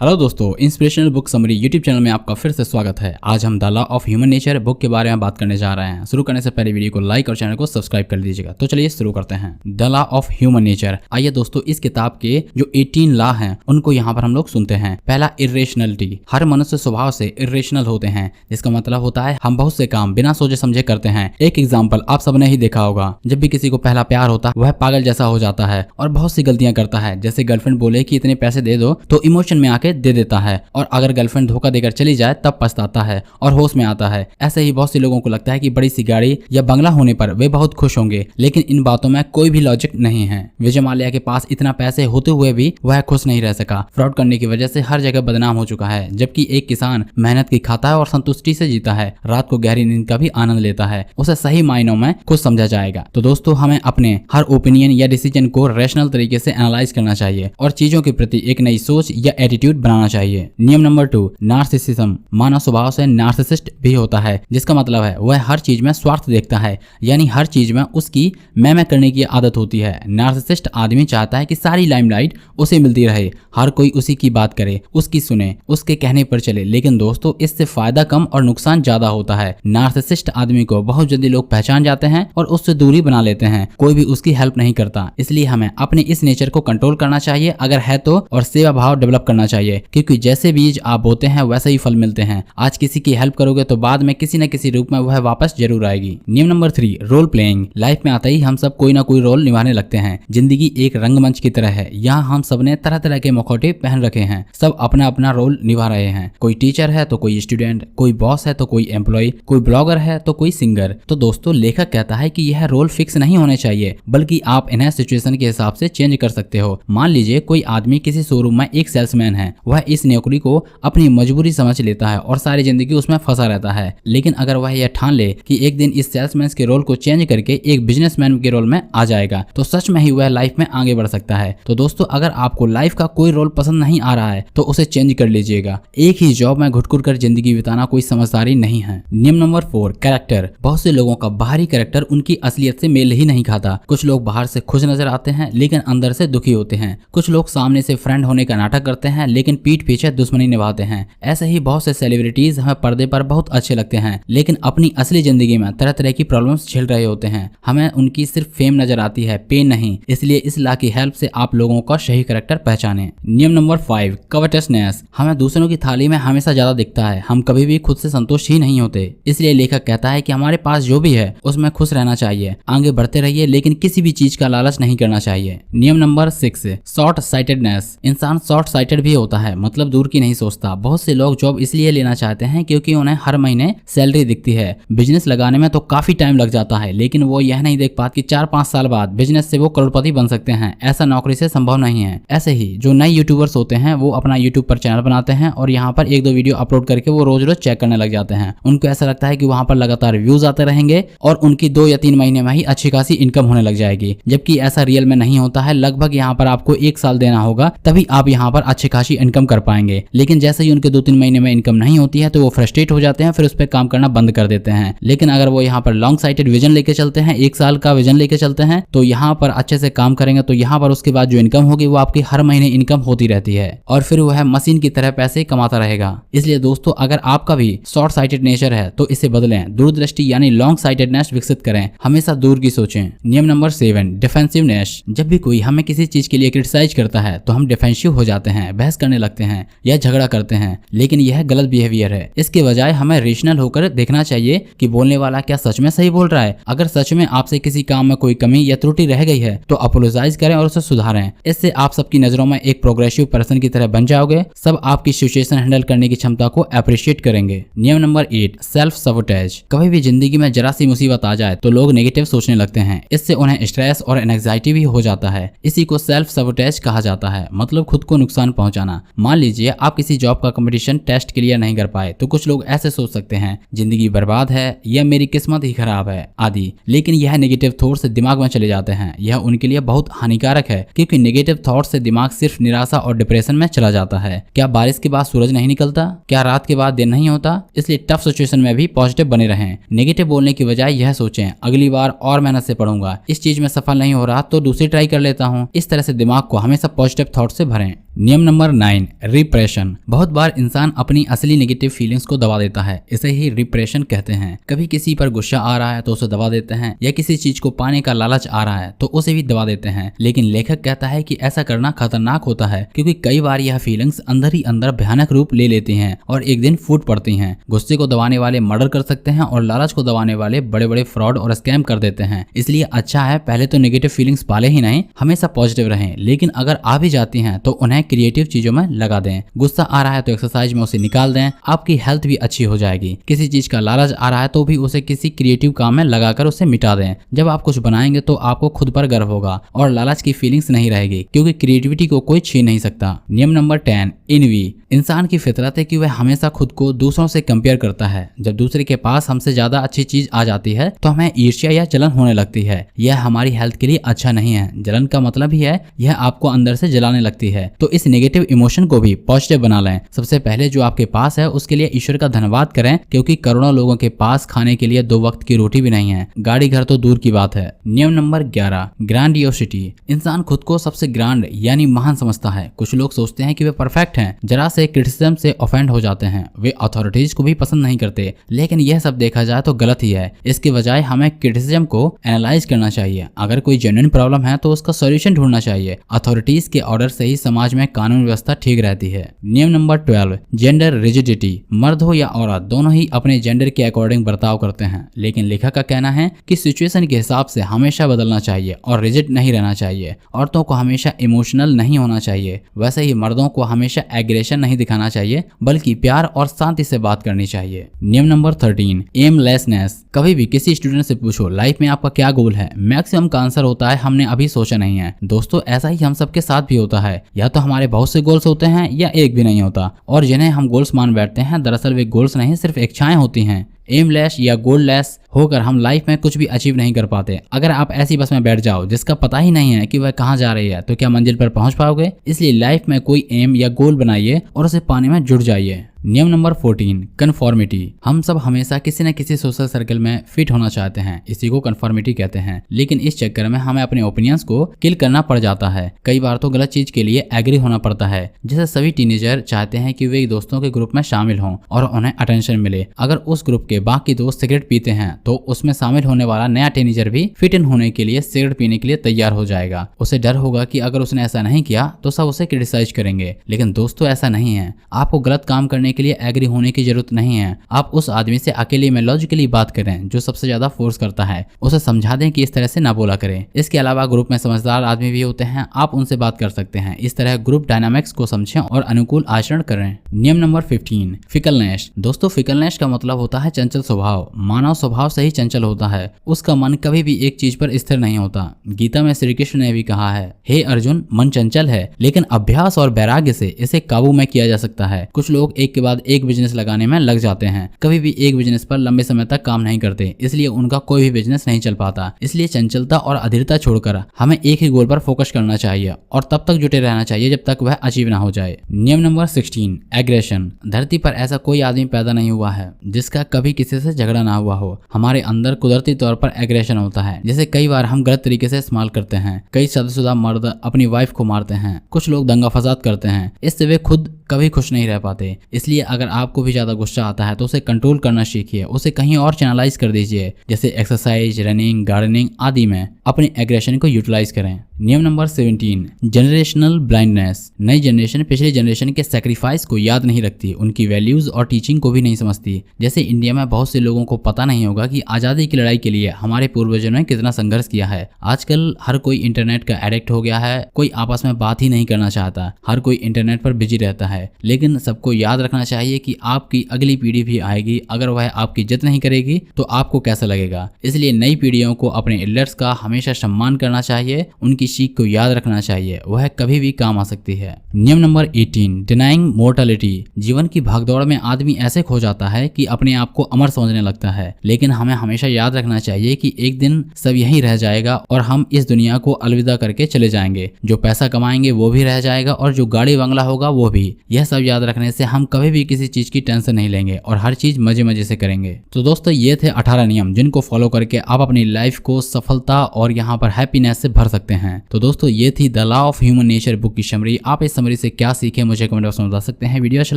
Hello दोस्तों, inspirational book summary YouTube channel में आपका फिर से स्वागत है। आज हम the law of human nature book के बारे में बात करने जा रहे हैं। शुरू करने से पहले वीडियो को लाइक और चैनल को सब्सक्राइब कर लीजिएगा। तो चलिए शुरू करते हैं। The law of human nature. आइए दोस्तों, इस किताब के जो 18 लॉ हैं उनको यहाँ पर हम लोग सुनते हैं। पहला, इर्रेशनलिटी। हर मनुष्य स्वभाव से इर्रेशनल होते हैं, जिसका मतलब होता है हम बहुत से काम बिना सोचे समझे करते हैं। एक एग्जाम्पल आप सबने ही देखा होगा, जब भी किसी को पहला प्यार होता है वह पागल जैसा हो जाता है और बहुत सी गलतियां करता है। जैसे गर्लफ्रेंड बोले कि इतने पैसे दे दो तो इमोशन में आके दे देता है, और अगर गर्लफ्रेंड धोखा देकर चली जाए तब पछताता है और होश में आता है। ऐसे ही बहुत से लोगों को लगता है कि बड़ी सी गाड़ी या बंगला होने पर वे बहुत खुश होंगे, लेकिन इन बातों में कोई भी लॉजिक नहीं है। विजय माल्या के पास इतना पैसे होते हुए भी वह खुश नहीं रह सका। फ्रॉड करने की वजह से हर जगह बदनाम हो चुका है, जबकि एक किसान मेहनत की खाता है और संतुष्टि से जीता है, रात को गहरी नींद का भी आनंद लेता है, उसे सही मायनों में खुश समझा जाएगा। तो दोस्तों, हमें अपने हर ओपिनियन या डिसीजन को रैशनल तरीके से एनालाइज करना चाहिए और चीजों के प्रति एक नई सोच या एटीट्यूड बनाना चाहिए। नियम नंबर 2, नार्सिसिज्म। मानव स्वभाव से नार्सिसिस्ट भी होता है, जिसका मतलब है वह हर चीज में स्वार्थ देखता है, यानी हर चीज में उसकी मैं करने की आदत होती है। नार्सिसिस्ट आदमी चाहता है कि सारी लाइमलाइट उसे मिलती रहे, हर कोई उसी की बात करे, उसकी सुने, उसके कहने पर चले। लेकिन दोस्तों, इससे फायदा कम और नुकसान ज्यादा होता है। नार्सिसिस्ट आदमी को बहुत जल्दी लोग पहचान जाते हैं और उससे दूरी बना लेते हैं, कोई भी उसकी हेल्प नहीं करता। इसलिए हमें अपने इस नेचर को कंट्रोल करना चाहिए अगर है तो, और सेवा भाव डेवलप करना चाहिए, क्योंकि जैसे बीज आप बोते हैं वैसे ही फल मिलते हैं। आज किसी की हेल्प करोगे तो बाद में किसी न किसी रूप में वह वापस जरूर आएगी। नियम नंबर 3, रोल प्लेइंग। लाइफ में आते ही हम सब कोई ना कोई रोल निभाने लगते हैं। जिंदगी एक रंगमंच की तरह है, यहाँ हम सब ने तरह तरह के मुखौटे पहन रखे हैं, सब अपना अपना रोल निभा रहे हैं। कोई टीचर है तो कोई स्टूडेंट, कोई बॉस है तो कोई एम्प्लॉय, कोई ब्लॉगर है तो कोई सिंगर। तो दोस्तों, लेखक कहता है कि यह रोल फिक्स नहीं होने चाहिए, बल्कि आप इन्हें सिचुएशन के हिसाब से चेंज कर सकते हो। मान लीजिए कोई आदमी किसी शोरूम में एक सेल्समैन है, वह इस नौकरी को अपनी मजबूरी समझ लेता है और सारी जिंदगी उसमें फंसा रहता है। लेकिन अगर वह यह ठान ले कि एक दिन इस सेल्समैन के रोल को चेंज करके एक बिजनेसमैन के रोल में आ जाएगा, तो सच में ही वह लाइफ में आगे बढ़ सकता है। तो दोस्तों, अगर आपको लाइफ का कोई रोल पसंद नहीं आ रहा है तो उसे चेंज कर लीजिएगा। एक ही जॉब में घुट कर जिंदगी बिताना कोई समझदारी नहीं है। नियम नंबर 4, कैरेक्टर। बहुत से लोगों का बाहरी कैरेक्टर उनकी असलियत से मेल ही नहीं खाता। कुछ लोग बाहर से खुश नजर आते हैं लेकिन अंदर से दुखी होते हैं। कुछ लोग सामने से फ्रेंड होने का नाटक करते हैं लेकिन पीठ पीछे दुश्मनी निभाते हैं। ऐसे ही बहुत से सेलिब्रिटीज हमें पर्दे पर बहुत अच्छे लगते हैं, लेकिन अपनी असली जिंदगी में तरह तरह की प्रॉब्लम्स झेल रहे होते हैं। हमें उनकी सिर्फ फेम नजर आती है, पेन नहीं। इसलिए इस लॉ की हेल्प से आप लोगों का सही कैरेक्टर पहचाने। नियम नंबर 5, कवटसनेस। हमें दूसरों की थाली में हमेशा ज्यादा दिखता है, हम कभी भी खुद से संतुष्ट ही नहीं होते। इसलिए लेखक कहता है कि हमारे पास जो भी है उसमें खुश रहना चाहिए, आगे बढ़ते रहिए, लेकिन किसी भी चीज का लालच नहीं करना चाहिए। नियम नंबर 6, शॉर्ट साइटेडनेस। इंसान शॉर्ट साइटेड भी होता है, मतलब दूर की नहीं सोचता। बहुत से लोग जॉब इसलिए लेना चाहते हैं क्योंकि उन्हें हर महीने सैलरी दिखती है। बिजनेस लगाने में तो काफी टाइम लग जाता है, लेकिन वो यह नहीं देख पाते कि 4-5 साल बाद बिजनेस से वो करोड़पति बन सकते हैं। ऐसा नौकरी से संभव नहीं है। ऐसे ही जो नए यूट्यूबर्स होते हैं वो अपना यूट्यूब पर चैनल बनाते हैं और यहाँ पर 1-2 वीडियो अपलोड करके वो रोज रोज चेक करने लग जाते हैं। उनको ऐसा लगता है कि वहाँ पर लगातार व्यूज आते रहेंगे और उनकी 2 या 3 महीने में ही अच्छी खासी इनकम होने लग जाएगी, जबकि ऐसा रियल में नहीं होता है। लगभग यहाँ पर आपको 1 साल देना होगा, तभी आप यहाँ पर अच्छी खासी इनकम कर पाएंगे। लेकिन जैसे ही उनके 2-3 महीने में इनकम नहीं होती है तो वो फ्रस्ट्रेट हो जाते हैं, फिर उस पर काम करना बंद कर देते हैं। लेकिन अगर वो यहाँ पर लॉन्ग साइटेड विजन लेके चलते हैं, 1 साल का विजन लेके चलते हैं, तो यहाँ पर अच्छे से काम करेंगे तो यहाँ पर उसके बाद जो इनकम होगी वो आपकी हर महीने इनकम होती रहती है और फिर वह मशीन की तरह पैसे कमाता रहेगा। इसलिए दोस्तों, अगर आपका भी शॉर्ट साइटेड नेचर है तो इसे बदलें, दूरदृष्टि यानी लॉन्ग साइटेडनेस विकसित करें, हमेशा दूर की सोचें। नियम नंबर 7, डिफेंसिवनेस। जब भी कोई हमें किसी चीज के लिए क्रिटिसाइज करता है तो हम डिफेंसिव हो जाते हैं, बहस करने लगते हैं या झगड़ा करते हैं, लेकिन यह गलत बिहेवियर है। इसके बजाय हमें रेशनल होकर देखना चाहिए कि बोलने वाला क्या सच में सही बोल रहा है। अगर सच में आपसे किसी काम में कोई कमी या त्रुटि रह गई है तो अपोलोजाइज करें और उसे सुधारें। इससे आप सबकी नजरों में एक प्रोग्रेसिव पर्सन की तरह बन जाओगे। सब आपकी सिचुएशन हैंडल करने की क्षमता को अप्रिशिएट करेंगे। नियम नंबर 8, सेल्फ सबोटेज। कभी भी जिंदगी में जरा सी मुसीबत आ जाए तो लोग नेगेटिव सोचने लगते हैं। इससे उन्हें स्ट्रेस और एंजाइटी भी हो जाता है। इसी को सेल्फ सबोटेज कहा जाता है, मतलब खुद को नुकसान पहुंचाना। मान लीजिए आप किसी जॉब का कंपटीशन टेस्ट क्लियर नहीं कर पाए तो कुछ लोग ऐसे सोच सकते हैं, जिंदगी बर्बाद है या मेरी किस्मत ही खराब है आदि। लेकिन यह नेगेटिव थॉट से दिमाग में चले जाते हैं। यह उनके लिए बहुत हानिकारक है, क्योंकि नेगेटिव थॉट से दिमाग सिर्फ निराशा और डिप्रेशन में चला जाता है। क्या बारिश के बाद सूरज नहीं निकलता? क्या रात के बाद दिन नहीं होता? इसलिए टफ सिचुएशन में भी पॉजिटिव बने रहें। नेगेटिव बोलने की बजाय यह सोचें, अगली बार और मेहनत से पढ़ूंगा, इस चीज में सफल नहीं हो रहा तो दूसरी ट्राई कर लेता हूँ। इस तरह से दिमाग को हमेशा पॉजिटिव थॉट से भरें। नियम नंबर 9 रिप्रेशन। बहुत बार इंसान अपनी असली नेगेटिव फीलिंग्स को दबा देता है, इसे ही रिप्रेशन कहते हैं। कभी किसी पर गुस्सा आ रहा है तो उसे दबा देते हैं, या किसी चीज को पाने का लालच आ रहा है तो उसे भी दबा देते हैं। लेकिन लेखक कहता है कि ऐसा करना खतरनाक होता है, क्योंकि कई बार यह फीलिंग्स अंदर ही अंदर भयानक रूप ले लेती हैं और एक दिन फूट पड़ती हैं। गुस्से को दबाने वाले मर्डर कर सकते हैं और लालच को दबाने वाले बड़े बड़े फ्रॉड और स्कैम कर देते हैं। इसलिए अच्छा है पहले तो नेगेटिव फीलिंग्स पाले ही नहीं, हमेशा पॉजिटिव रहें। लेकिन अगर आ भी जाती हैं तो उन्हें क्रिएटिव चीजों में लगा दें। गुस्सा आ रहा है तो एक्सरसाइज में उसे निकाल दें, आपकी हेल्थ भी अच्छी हो जाएगी। किसी चीज का लालच आ रहा है तो भी उसे किसी क्रिएटिव काम में लगाकर उसे मिटा दें। जब आप कुछ बनाएंगे तो आपको खुद पर गर्व होगा और लालच की फीलिंग्स नहीं रहेगी, क्योंकि क्रिएटिविटी को कोई छीन नहीं सकता। नियम नंबर 10 इनवी। इंसान की फितरत है कि वह हमेशा खुद को दूसरों से कंपेयर करता है। जब दूसरे के पास हमसे ज्यादा अच्छी चीज आ जाती है तो हमें ईर्ष्या या जलन होने लगती है। यह हमारी हेल्थ के लिए अच्छा नहीं है। जलन का मतलब ही है यह आपको अंदर से जलाने लगती है। तो इस नेगेटिव इमोशन को भी पॉजिटिव बना लें। सबसे पहले जो आपके पास है उसके लिए ईश्वर का धन्यवाद करें, क्योंकि करोड़ों लोगों के पास खाने के लिए 2 वक्त की रोटी भी नहीं है, गाड़ी घर तो दूर की बात है। नियम नंबर 11 ग्रैंडियोसिटी। इंसान खुद को सबसे ग्रांड यानी महान समझता है। कुछ लोग सोचते हैं कि वे परफेक्ट हैं, जरा से क्रिटिसिज्म से ऑफेंड हो जाते हैं। वे अथॉरिटीज को भी पसंद नहीं करते, लेकिन यह सब देखा जाए तो गलत ही है। इसके बजाय हमें क्रिटिसिज्म को एनालाइज करना चाहिए। अगर कोई जेन्युइन प्रॉब्लम है तो उसका सॉल्यूशन ढूंढना चाहिए। अथॉरिटीज के ऑर्डर से ही समाज में कानून व्यवस्था ठीक रहती है। नियम नंबर 12 जेंडर रिजिडिटी। मर्द हो या औरत दोनों ही अपने जेंडर के अकॉर्डिंग बर्ताव करते हैं, लेकिन लेखक का कहना है कि सिचुएशन के हिसाब से हमेशा बदलना चाहिए और रिजिड नहीं रहना चाहिए। औरतों को हमेशा इमोशनल नहीं होना चाहिए, वैसे ही मर्दों को हमेशा एग्रेशन नहीं दिखाना चाहिए, बल्कि प्यार और शांति से बात करनी चाहिए। नियम नंबर 13 एमलेसनेस। कभी भी किसी स्टूडेंट से पूछो लाइफ में आपका क्या गोल है, मैक्सिमम का आंसर होता है हमने अभी सोचा नहीं है। दोस्तों ऐसा ही हम सबके साथ भी होता है, या तो हमारे बहुत से गोल्स होते हैं या एक भी नहीं होता, और जिन्हें हम गोल्स मान बैठते हैं दरअसल वे गोल्स नहीं सिर्फ इच्छाएं होती हैं। एमलेस या गोललेस होकर हम लाइफ में कुछ भी अचीव नहीं कर पाते। अगर आप ऐसी बस में बैठ जाओ जिसका पता ही नहीं है कि वह कहाँ जा रही है, तो क्या मंजिल पर पहुंच पाओगे? इसलिए लाइफ में कोई एम या गोल बनाइए और उसे पाने में जुट जाइए। नियम नंबर 14 कन्फॉर्मिटी। हम सब हमेशा किसी न किसी सोशल सर्कल में फिट होना चाहते हैं, इसी को कन्फॉर्मिटी कहते हैं। लेकिन इस चक्कर में हमें अपने ओपिनियंस को किल करना पड़ जाता है। कई बार तो गलत चीज के लिए एग्री होना पड़ता है। जैसे सभी टीनेजर चाहते हैं कि वे दोस्तों के ग्रुप में शामिल हों और उन्हें अटेंशन मिले। अगर उस ग्रुप के बाकी दोस्त सिगरेट पीते हैं तो उसमें शामिल होने वाला नया टीनेजर भी फिट इन होने के लिए सिगरेट पीने के लिए तैयार हो जाएगा। उसे डर होगा कि अगर उसने ऐसा नहीं किया तो सब उसे क्रिटिसाइज करेंगे। लेकिन दोस्तों ऐसा नहीं है। आपको गलत काम करने के लिए एग्री होने की जरूरत नहीं है। आप उस आदमी से अकेले में लॉजिकली बात करें जो सबसे ज्यादा फोर्स करता है। उसे समझा दें कि इस तरह से ना बोला करें। इसके अलावा ग्रुप में समझदार आदमी भी होते हैं, आप उनसे बात कर सकते हैं। इस तरह ग्रुप डायनामिक्स को समझें और अनुकूल आचरण करें। नियम नंबर 15 फिकलनेस। दोस्तों फिकलनेस का मतलब होता है चंचल स्वभाव। मानव स्वभाव से ही चंचल होता है, उसका मन कभी भी एक चीज पर स्थिर नहीं होता। गीता में श्री कृष्ण ने भी कहा है, हे अर्जुन मन चंचल है, लेकिन अभ्यास और वैराग्य से इसे काबू में किया जा सकता है। कुछ लोग एक के बाद एक बिजनेस लगाने में लग जाते हैं, कभी भी एक बिजनेस पर लंबे समय तक काम नहीं करते, इसलिए उनका कोई भी बिजनेस नहीं चल पाता। इसलिए चंचलता और अधीरता छोड़कर हमें एक ही गोल पर फोकस करना चाहिए और तब तक जुटे रहना चाहिए जब तक वह अचीव ना हो जाए। नियम नंबर 16 एग्रेशन। धरती पर ऐसा कोई आदमी पैदा नहीं हुआ है जिसका कभी किसी से झगड़ा ना हुआ हो। हमारे अंदर कुदरती तौर पर एग्रेशन होता है, जिसे कई बार हम गलत तरीके से इस्तेमाल करते हैं। कई शादीशुदा मर्द अपनी वाइफ को मारते हैं, कुछ लोग दंगा फसाद करते हैं, इससे वे खुद कभी खुश नहीं रह पाते। इसलिए अगर आपको भी ज्यादा गुस्सा आता है तो उसे कंट्रोल करना सीखिए, उसे कहीं और चैनलाइज कर दीजिए, जैसे एक्सरसाइज, रनिंग, गार्डनिंग आदि में अपने एग्रेशन को यूटिलाइज करें। नियम नंबर 17 जनरेशनल ब्लाइंडनेस। नई जनरेशन पिछली जनरेशन के सैक्रिफाइस को याद नहीं रखती, उनकी वैल्यूज और टीचिंग को भी नहीं समझती। जैसे इंडिया में बहुत से लोगों को पता नहीं होगा कि आजादी की लड़ाई के लिए हमारे पूर्वजों ने कितना संघर्ष किया है। आजकल हर कोई इंटरनेट का एडिक्ट हो गया है, कोई आपस में बात ही नहीं करना चाहता, हर कोई इंटरनेट पर बिजी रहता है। लेकिन सबको याद रखना चाहिए कि आपकी अगली पीढ़ी भी आएगी, अगर वह आपकी इज्जत नहीं करेगी तो आपको कैसा लगेगा। इसलिए नई पीढ़ियों को अपने एल्डर्स का हमेशा सम्मान करना चाहिए, उनकी सीख को याद रखना चाहिए, वह कभी भी काम आ सकती है। नियम नंबर 18 डिनाइंग मोर्टलिटी। जीवन की भागदौड़ में आदमी ऐसे खो जाता है कि अपने आप को अमर समझने लगता है, लेकिन हमें हमेशा याद रखना चाहिए कि एक दिन सब यहीं रह जाएगा और हम इस दुनिया को अलविदा करके चले जाएंगे। जो पैसा कमाएंगे वो भी रह जाएगा और जो गाड़ी बंगला होगा वो भी। यह सब याद रखने से हम कभी भी किसी चीज की टेंशन नहीं लेंगे और हर चीज मजे मजे से करेंगे। तो दोस्तों ये थे 18 नियम जिनको फॉलो करके आप अपनी लाइफ को सफलता और यहाँ पर हैप्पीनेस से भर सकते हैं। तो दोस्तों ये थी the law of human nature book की समरी। आप इस समरी से क्या सीखे मुझे कमेंट बॉक्स में बता सकते हैं। वीडियो अच्छा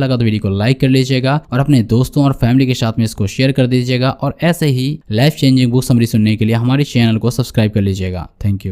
लगा तो वीडियो को लाइक कर लीजिएगा और अपने दोस्तों और फैमिली के साथ में इसको शेयर कर दीजिएगा और ऐसे ही लाइफ चेंजिंग बुक समरी सुनने के लिए हमारे चैनल को सब्सक्राइब कर लीजिएगा। Thank you.